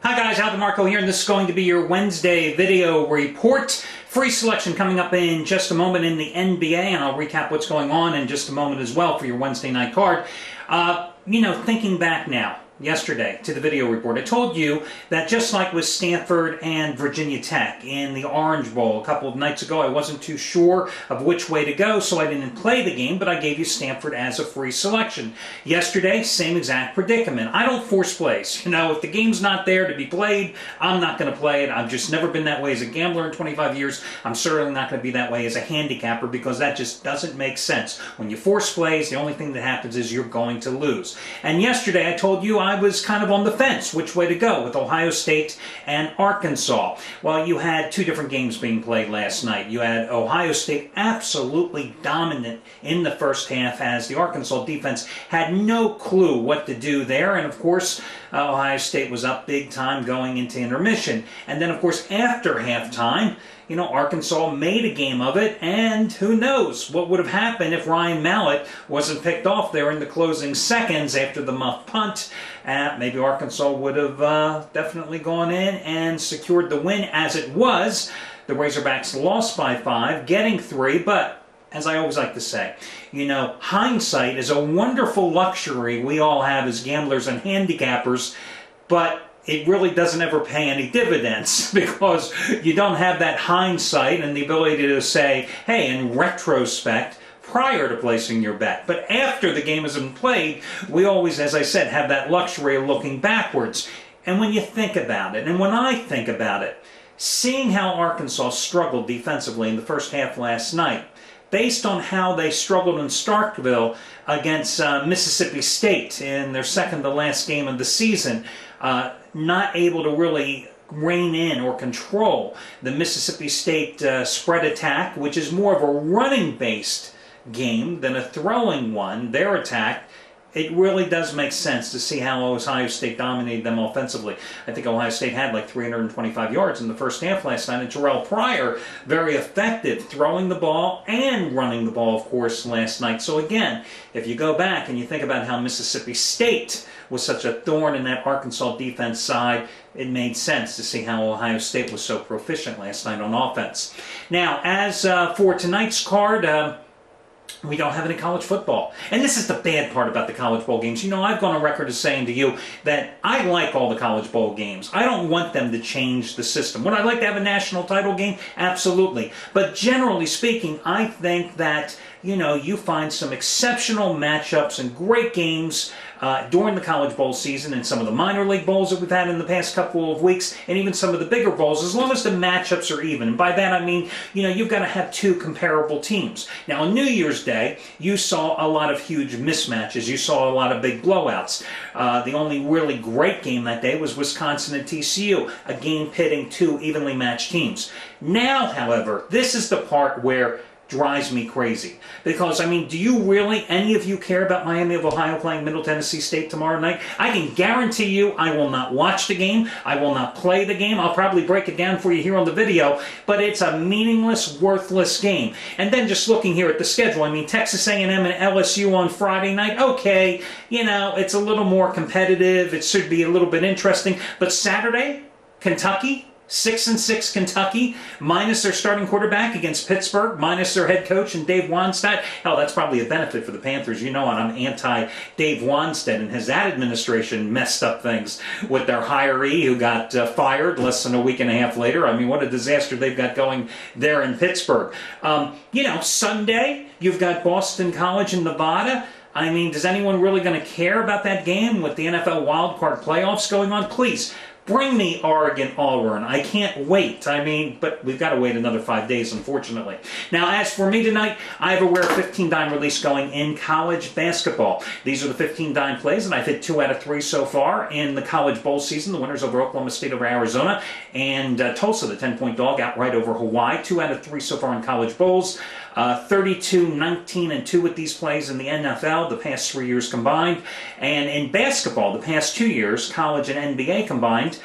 Hi guys, Al DeMarco here, and this is going to be your Wednesday video report. Free selection coming up in just a moment in the NBA, and I'll recap what's going on in just a moment as well for your Wednesday night card. Thinking back now, yesterday to the video report, I told you that just like with Stanford and Virginia Tech in the Orange Bowl a couple of nights ago, I wasn't too sure of which way to go, so I didn't play the game, but I gave you Stanford as a free selection. Yesterday, same exact predicament. I don't force plays. If the game's not there to be played, I'm not going to play it. I've just never been that way as a gambler in 25 years. I'm certainly not going to be that way as a handicapper because that just doesn't make sense. When you force plays, the only thing that happens is you're going to lose. And yesterday, I told you I was kind of on the fence which way to go with Ohio State and Arkansas. Well, you had two different games being played last night. You had Ohio State absolutely dominant in the first half as the Arkansas defense had no clue what to do there. And of course, Ohio State was up big time going into intermission. And then of course, after halftime, Arkansas made a game of it, and who knows what would have happened if Ryan Mallett wasn't picked off there in the closing seconds after the muff punt. Maybe Arkansas would have definitely gone in and secured the win. As it was, the Razorbacks lost by 5, getting 3, but as I always like to say, hindsight is a wonderful luxury we all have as gamblers and handicappers, but it really doesn't ever pay any dividends because you don't have that hindsight and the ability to say, hey, in retrospect, prior to placing your bet. But after the game has been played, we always, as I said, have that luxury of looking backwards. And when you think about it, and when I think about it, seeing how Arkansas struggled defensively in the first half last night, based on how they struggled in Starkville against Mississippi State in their second-to-last game of the season, not able to really rein in or control the Mississippi State spread attack, which is more of a running-based game than a throwing one, their attack. It really does make sense to see how Ohio State dominated them offensively. I think Ohio State had like 325 yards in the first half last night, and Terrell Pryor, very effective throwing the ball and running the ball, of course, last night. So again, if you go back and you think about how Mississippi State was such a thorn in that Arkansas defense side, it made sense to see how Ohio State was so proficient last night on offense. Now, as for tonight's card, we don't have any college football. And this is the bad part about the college bowl games. I've gone on record as saying to you that I like all the college bowl games. I don't want them to change the system. Would I like to have a national title game? Absolutely. But generally speaking, I think that, you find some exceptional matchups and great games during the college bowl season and some of the minor league bowls that we've had in the past couple of weeks and even some of the bigger bowls, as long as the matchups are even. And by that I mean, you've got to have two comparable teams. Now, on New Year's Day, you saw a lot of huge mismatches. You saw a lot of big blowouts. The only really great game that day was Wisconsin and TCU, a game pitting two evenly matched teams. Now, however, this is the part where drives me crazy. Because, do you really, any of you care about Miami of Ohio playing Middle Tennessee State tomorrow night? I can guarantee you I will not watch the game. I will not play the game. I'll probably break it down for you here on the video, but it's a meaningless, worthless game. And then just looking here at the schedule, Texas A&M and LSU on Friday night, okay, it's a little more competitive. It should be a little bit interesting. But Saturday, Kentucky, 6-6 Kentucky, minus their starting quarterback against Pittsburgh, minus their head coach and Dave Wannstedt. Hell, that's probably a benefit for the Panthers. I'm anti-Dave Wannstedt, and has that administration messed up things with their hiree who got fired less than a week and a half later. What a disaster they've got going there in Pittsburgh. Sunday, you've got Boston College in Nevada. Does anyone really going to care about that game with the NFL wildcard playoffs going on? Please, bring me Oregon-Auburn. I can't wait. But we've got to wait another 5 days, unfortunately. Now, as for me tonight, I have a rare 15-dime release going in college basketball. These are the 15-dime plays, and I've hit 2 out of 3 so far in the college bowl season. The winners over Oklahoma State over Arizona, and Tulsa, the 10-point dog, outright over Hawaii. 2 out of 3 so far in college bowls. 32, 19, and 2 with these plays in the NFL the past 3 years combined. And in basketball, the past 2 years, college and NBA combined,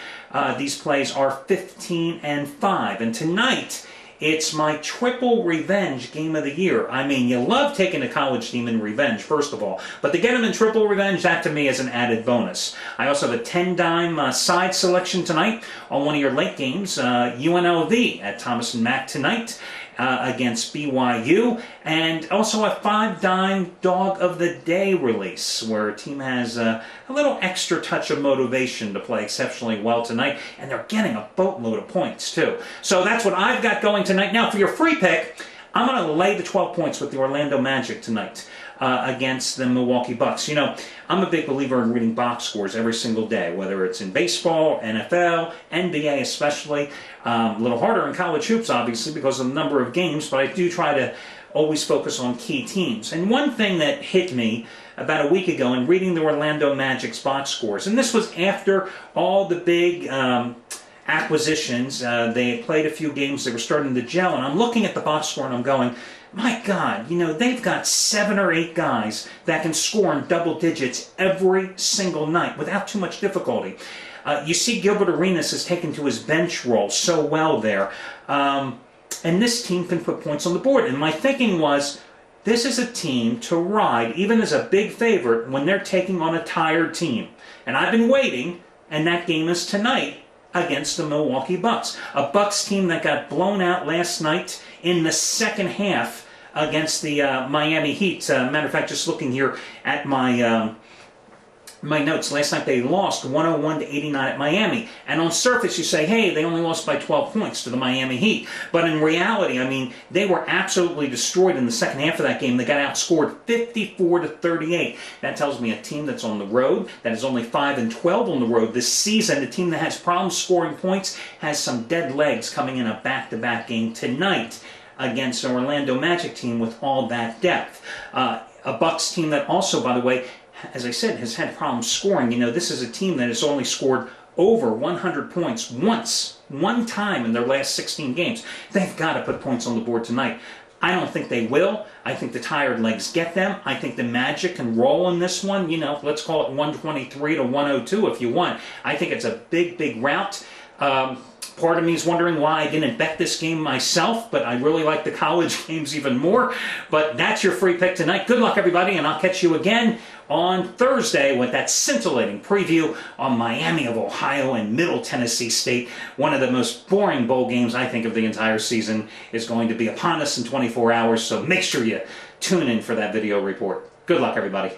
these plays are 15 and 5. And tonight, It's my triple revenge game of the year. I mean, you love taking a college team in revenge, first of all, but to get them in triple revenge, that to me is an added bonus. I also have a 10-dime side selection tonight on one of your late games, UNLV at Thomas & Mack tonight. Against BYU, and also a 5-dime Dog of the Day release, where a team has a little extra touch of motivation to play exceptionally well tonight, and they're getting a boatload of points too. So that's what I've got going tonight. Now for your free pick, I'm going to lay the 12 points with the Orlando Magic tonight against the Milwaukee Bucks. You know, I'm a big believer in reading box scores every single day, whether it's in baseball, NFL, NBA especially. A little harder in college hoops, obviously, because of the number of games, but I do try to always focus on key teams. And one thing that hit me about a week ago in reading the Orlando Magic's box scores, and this was after all the big acquisitions, they had played a few games, they were starting to gel, and I'm looking at the box score and I'm going, my God, you know, they've got 7 or 8 guys that can score in double digits every single night without too much difficulty. You see Gilbert Arenas has taken to his bench role so well there. And this team can put points on the board. And my thinking was, this is a team to ride, even as a big favorite, when they're taking on a tired team. And I've been waiting, and that game is tonight against the Milwaukee Bucks. A Bucks team that got blown out last night in the second half against the Miami Heat. Matter of fact, just looking here at my notes, last night they lost 101-89 at Miami. And on surface you say, hey, they only lost by 12 points to the Miami Heat. But in reality, I mean, they were absolutely destroyed in the second half of that game. They got outscored 54-38. That tells me a team that's on the road, that is only 5-12 on the road this season, a team that has problems scoring points, has some dead legs coming in a back-to-back game tonight against an Orlando Magic team with all that depth. A Bucks team that also, by the way, as I said, has had problems scoring. You know, this is a team that has only scored over 100 points one time in their last 16 games. They've got to put points on the board tonight. I don't think they will. I think the tired legs get them. I think the Magic can roll in this one. You know, let's call it 123-102 if you want. I think it's a big, big rout. Part of me is wondering why I didn't bet this game myself, but I really like the college games even more. But that's your free pick tonight. Good luck, everybody, and I'll catch you again on Thursday with that scintillating preview on Miami of Ohio and Middle Tennessee State. One of the most boring bowl games, I think, of the entire season is going to be upon us in 24 hours, so make sure you tune in for that video report. Good luck, everybody.